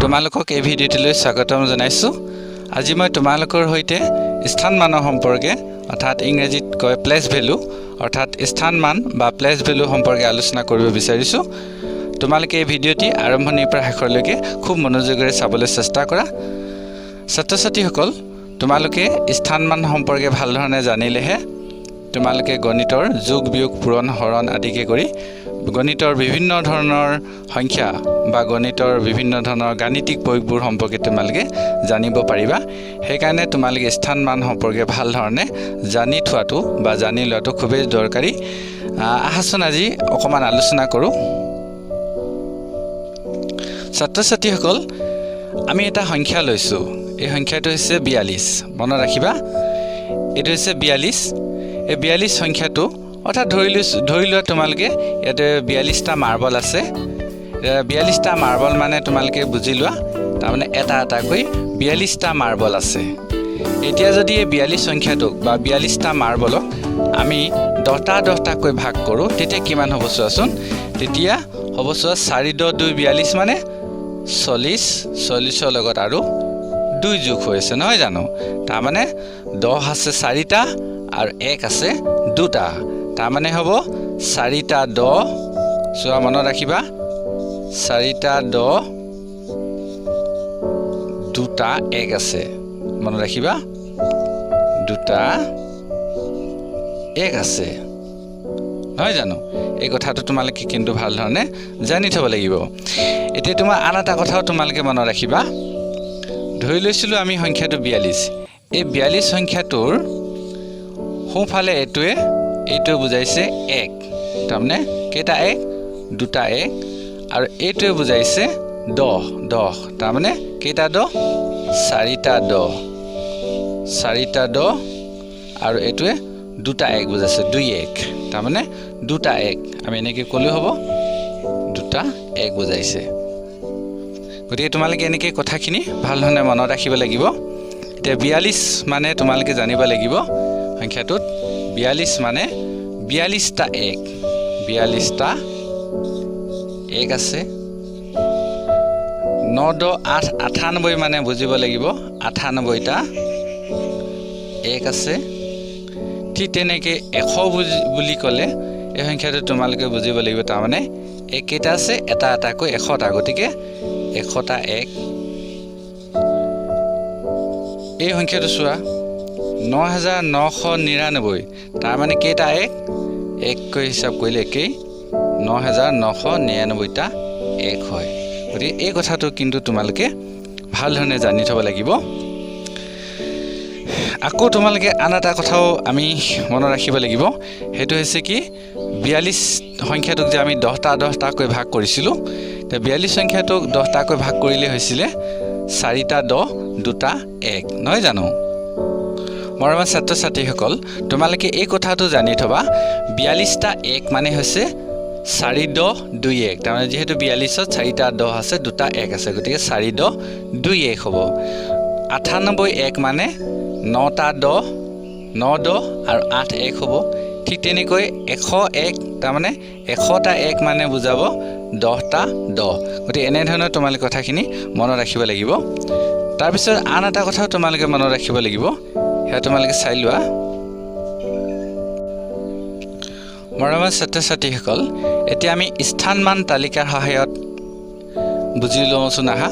তোমালোকক এই ভিডিঅ'টোলৈ স্বাগতম জনাইছোঁ। আজি মই তোমালোকৰ সৈতে স্থানমানৰ সম্পৰ্কে অৰ্থাৎ ইংৰাজীত কয় প্লেচ ভেলু অৰ্থাৎ স্থানমান বা প্লেচ ভেলু সম্পৰ্কে আলোচনা কৰিব বিচাৰিছোঁ। তোমালোকে এই ভিডিঅ'টি আৰম্ভণিৰ পৰা শেষলৈকে খুব মনোযোগেৰে চাবলৈ চেষ্টা কৰা। ছাত্ৰ-ছাত্ৰীসকল, তোমালোকে স্থানমান সম্পৰ্কে ভালধৰণে জানিলেহে তোমালোকে গণিতৰ যোগ বিয়োগ পূৰণ হৰণ আদিকে কৰি গণিতৰ বিভিন্ন ধৰণৰ সংখ্যা বা গণিতৰ বিভিন্ন ধৰণৰ গাণিতিক প্ৰয়োগবোৰ সম্পৰ্কে তোমালোকে জানিব পাৰিবা। সেইকাৰণে তোমালোকে স্থানমান সম্পৰ্কে ভাল ধৰণে জানি থোৱাটো বা জানি লোৱাটো খুবেই দৰকাৰী। আহাচোন আজি অকণমান আলোচনা কৰোঁ। ছাত্ৰ-ছাত্ৰীসকল, আমি এটা সংখ্যা লৈছোঁ। এই সংখ্যাটো হৈছে 42। মনত ৰাখিবা, এইটো হৈছে 42। এই 42 সংখ্যাটো অৰ্থাৎ ধৰি লোৱা তোমালোকে ইয়াতে 42টা মাৰ্বল আছে। 42টা মাৰ্বল মানে তোমালোকে বুজি লোৱা, তাৰমানে এটা এটাকৈ 42টা মাৰ্বল আছে। এতিয়া যদি এই 42 সংখ্যাটোক বা 42টা মাৰ্বলক আমি 10টাকৈ ভাগ কৰোঁ, তেতিয়া কিমান হ'ব চোৱাচোন। তেতিয়া হ'ব চোৱা 4 × 2 = 42 মানে 40। 40ৰ লগত আৰু 2 যোগ হৈ আছে, নহয় জানো? তাৰমানে 10 আছে 4টা আৰু 1 আছে 2টা। তাৰমানে হ'ব 4টা 10। চোৱা, মনত ৰাখিবা, 4টা 10, 2টা 1 আছে। মনত ৰাখিবা, 2টা 1 আছে, নহয় জানো? এই কথাটো তোমালোকে কিন্তু ভাল ধৰণে জানি থ'ব লাগিব। এতিয়া তোমাৰ আন এটা কথাও তোমালোকে মনত ৰাখিবা। ধৰি লৈছিলোঁ আমি সংখ্যাটো 42। এই 42 সংখ্যাটোৰ সোঁফালে এইটোৱে বুজাইছে 1। তাৰমানে কেইটা 1? 2টা 1। আৰু এইটোৱে বুজাইছে 10। তাৰমানে কেইটা 10? 4টা 10। 4টা 10 আৰু এইটোৱে 2টা 1 বুজাইছে, 2 1। তাৰমানে 2টা 1। আমি এনেকৈ ক'লেও হ'ব, 2টা 1 বুজাইছে। গতিকে তোমালোকে এনেকৈ কথাখিনি ভাল ধৰণে মনত ৰাখিব লাগিব। এতিয়া 42 মানে তোমালোকে জানিব লাগিব সংখ্যাটোত 42 মানে 42টা 1। 42টা 1 আছে। 9 × 8 = 98 মানে বুজিব লাগিব 98টা 1 আছে। ঠিক তেনেকৈ 100 বুলি ক'লে এই সংখ্যাটো তোমালোকে বুজিব লাগিব, তাৰমানে এই কেইটা আছে? এটা এটাকৈ 100টা। গতিকে 100টা 1। এই সংখ্যাটো চোৱা, 9999। তাৰমানে কেইটা 1? 1কৈ হিচাপ কৰিলে একেই, 9999টা 1 হয়। গতিকে এই কথাটো কিন্তু তোমালোকে ভাল ধৰণে জানি থ'ব লাগিব। আকৌ তোমালোকে আন এটা কথাও আমি মনত ৰাখিব লাগিব। সেইটো হৈছে কি, 42 সংখ্যাটোক যে আমি 10টাকৈ ভাগ কৰিছিলোঁ, এতিয়া 42 সংখ্যাটোক 10টাকৈ ভাগ কৰিলে হৈছিলে 4টা 10, 2টা 1, নহয় জানো? মৰমৰ ছাত্ৰ-ছাত্ৰীসকল, তোমালোকে এই কথাটো জানি থ'বা, 42টা 1 মানে হৈছে 4 10 2 1। তাৰমানে যিহেতু 42ত 4টা 10 আছে, 2টা 1 আছে, গতিকে 4 10 2 1 হ'ব। 98 1 মানে 9টা 10, 9 10 আৰু 8 1 হ'ব। ঠিক তেনেকৈ 101, তাৰমানে 100টা 1 মানে বুজাব 10টা 10। গতিকে এনেধৰণৰ তোমালোকে কথাখিনি মনত ৰাখিব লাগিব। তাৰপিছত আন এটা কথাও তোমালোকে মনত ৰাখিব লাগিব, সেয়া তোমালোকে চাই লোৱা। মৰমৰ ছাত্ৰ-ছাত্ৰীসকল, এতিয়া আমি স্থানমান তালিকাৰ সহায়ত বুজি লওঁচোন আহা।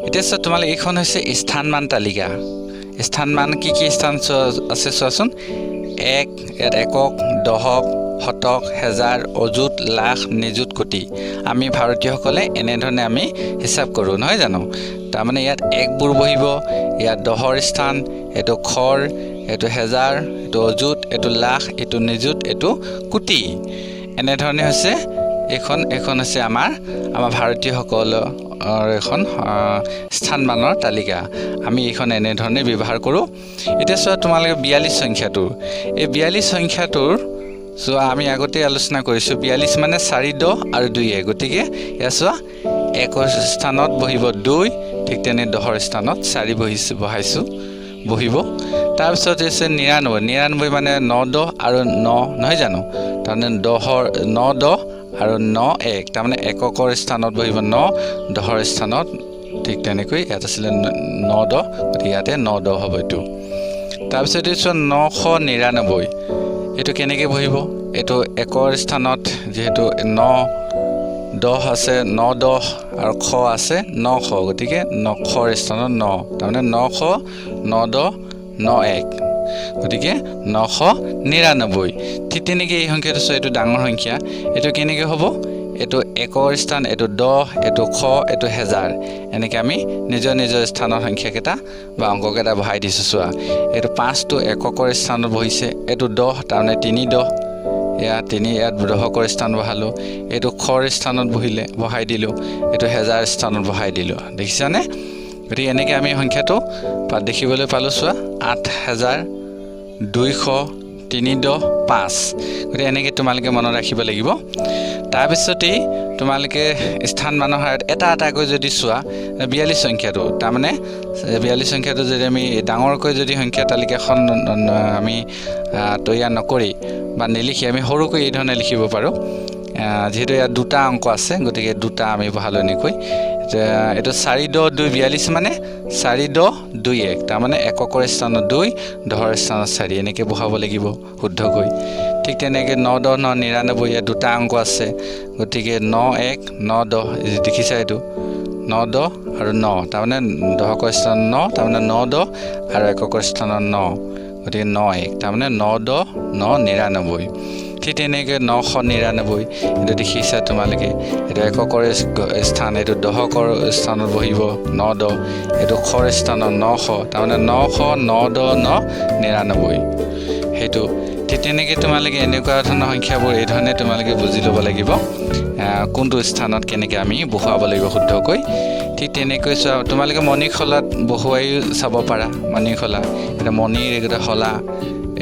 এতিয়া চোৱা, তোমালোকে এইখন হৈছে স্থানমান তালিকা। স্থানমান কি স্থান আছে চোৱাচোন। 1, ইয়াত একক, দশক, শতক, হেজাৰ, অযুত, লাখ, নিযুত, কোটি। আমি ভাৰতীয়সকলে এনেধৰণে আমি হিচাপ কৰোঁ, নহয় জানো? তাৰমানে ইয়াত 1বোৰ বহিব, ইয়াত 10ৰ স্থান, এইটো খৰ, এইটো হেজাৰ, এইটো অযুত, এইটো লাখ, এইটো নিযুত, এইটো কোটি। এনেধৰণে হৈছে এইখন হৈছে আমাৰ ভাৰতীয়সকলৰ এখন স্থানমানৰ তালিকা। আমি এইখন এনেধৰণে ব্যৱহাৰ কৰোঁ। এতিয়া চোৱা, তোমালোকে 42 সংখ্যাটোৰ, এই 42 সংখ্যাটোৰ চোৱা, আমি আগতে আলোচনা কৰিছোঁ 42 মানে 4 10 আৰু 2 1। গতিকে ইয়াত চোৱা, 1ৰ স্থানত বহিব 2, ঠিক তেনে 10ৰ স্থানত 4 বহিব। তাৰপিছত হৈছে 99 মানে 9 10 আৰু 9, নহয় জানো? তাৰমানে 9 10 আৰু 9 1, তাৰমানে এককৰ স্থানত বহিব 9, 10ৰ স্থানত ঠিক তেনেকৈ ইয়াত আছিলে 9 10 গতিকে ইয়াতে 9 10 হ'ব এইটো তাৰপিছত এইটো 999 এইটো কেনেকৈ বহিব এইটো একৰ স্থানত যেহেতু 9 10 আছে 9 10 আৰু খ আছে 900 গতিকে 900ৰ স্থানত 9 তাৰমানে 900 9 10 9 1 গতিকে 999 ঠিক তেনেকৈ এই সংখ্যাটো এইটো ডাঙৰ সংখ্যা এইটো কেনেকৈ হ'ব এটো একৰ স্থান এটো 10 এটো খ এটো হেজাৰ এনেকৈ আমি নিজৰ নিজৰ স্থানৰ সংখ্যা কেইটা বা অংক কেইটা বহাই দিছো চোৱা এটো 5 টো এককৰ স্থানত বহিছে এটো 10 তাৰমানে 3 10 ইয়াত 3 ইয়াত দহকৰ স্থান বহালো এটো খৰ স্থানত বহাই দিলো এটো হেজাৰ স্থানত বহাই দিলো দেখিছানে গতিকে এনেকৈ আমি সংখ্যাটো দেখিবলৈ পালো চোৱা 8235 গতিকে এনেকৈ তোমালোকে মনত ৰাখিব লাগিব তাৰপিছতেই তোমালোকে স্থান মানৰ হাৰত এটা এটাকৈ যদি চোৱা 42 সংখ্যাটো তাৰমানে 42 সংখ্যাটো যদি আমি ডাঙৰকৈ যদি সংখ্যা তালিকাখন আমি তৈয়াৰ নকৰি বা নিলিখি আমি সৰুকৈ এই ধৰণে লিখিব পাৰোঁ যেহেতু ইয়াত দুটা অংক আছে গতিকে দুটা আমি বহালো এনেকৈ এটো 4 10 2 42 মানে 4 10 2 1 তাৰমানে এককৰ স্থানত 2 দহৰ স্থানত 4 এনেকৈ বহাব লাগিব শুদ্ধকৈ ঠিক তেনেকৈ 9 10 9 99 ইয়াত দুটা অংক আছে গতিকে 9 1 9 10 দেখিছা এইটো 9 10 আৰু 9 তাৰমানে দহকৰ স্থানত 9 তাৰমানে 9 10 আৰু এককৰ স্থানত 9 গতিকে 9 1 তাৰমানে 9 10 9 99 ঠিক তেনেকৈ 999 এইটো দেখিছা তোমালোকে এইটো এককৰ স্থান এইটো দহকৰ স্থানত বহিব 9 10 এইটো খৰ স্থানত 900 তাৰমানে 900 9 10 999 সেইটো ঠিক তেনেকৈ তোমালোকে এনেকুৱা ধৰণৰ সংখ্যাবোৰ এই ধৰণে তোমালোকে বুজি ল'ব লাগিব কোনটো স্থানত কেনেকৈ আমি বহুৱাব লাগিব শুদ্ধকৈ ঠিক তেনেকৈ চোৱা তোমালোকে মণিখলাত বহুৱাই চাব পাৰা মণিখলা এটা মণিৰ একটা হলা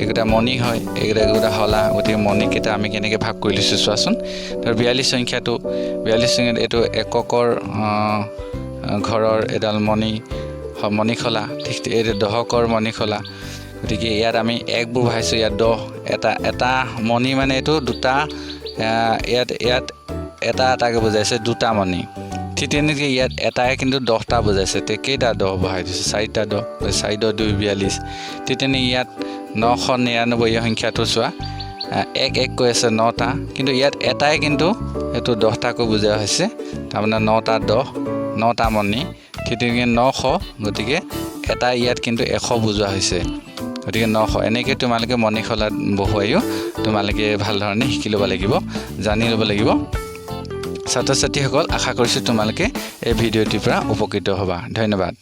একটা মণি হয় একটা হলা গতিকে মণিকেইটা আমি কেনেকৈ ভাগ কৰি লৈছোঁ চোৱাচোন তাৰ 42 সংখ্যাটো 42 সংখ্যাত এইটো এককৰ ঘৰৰ এডাল মণিখলা ঠিক এইটো দহকৰ মণিখলা গতিকে ইয়াত আমি একবোৰ বহাইছোঁ ইয়াত 10 এটা মণি মানে এইটো দুটা ইয়াত এটাকৈ বুজাইছে দুটা মণি ঠিক তেনেকৈ ইয়াত এটাই কিন্তু 10টা বুজাইছে তে কেইটা 10 বহাই দিছে 4টা 10 4 10 2 42 ঠিক তেনেকৈ ইয়াত 999 এই সংখ্যাটো চোৱা 1 1 কৈ আছে 9টা কিন্তু ইয়াত এটাই কিন্তু এইটো 10টাকৈ বুজোৱা হৈছে তাৰমানে 9টা 10 9টা মণি ঠিক তেনেকৈ 900 গতিকে এটা ইয়াত কিন্তু 100 বুজোৱা হৈছে গতিকে 900 এনেকৈ তোমালোকে মণিখলাত বহুৱাইও তোমালোকে ভাল ধৰণে শিকি ল'ব লাগিব জানি ল'ব লাগিব ছাত্ৰ ছাত্ৰীসকল আশা কৰিছোঁ তোমালোকে এই ভিডিঅ'টিৰ পৰা উপকৃত হ'বা ধন্যবাদ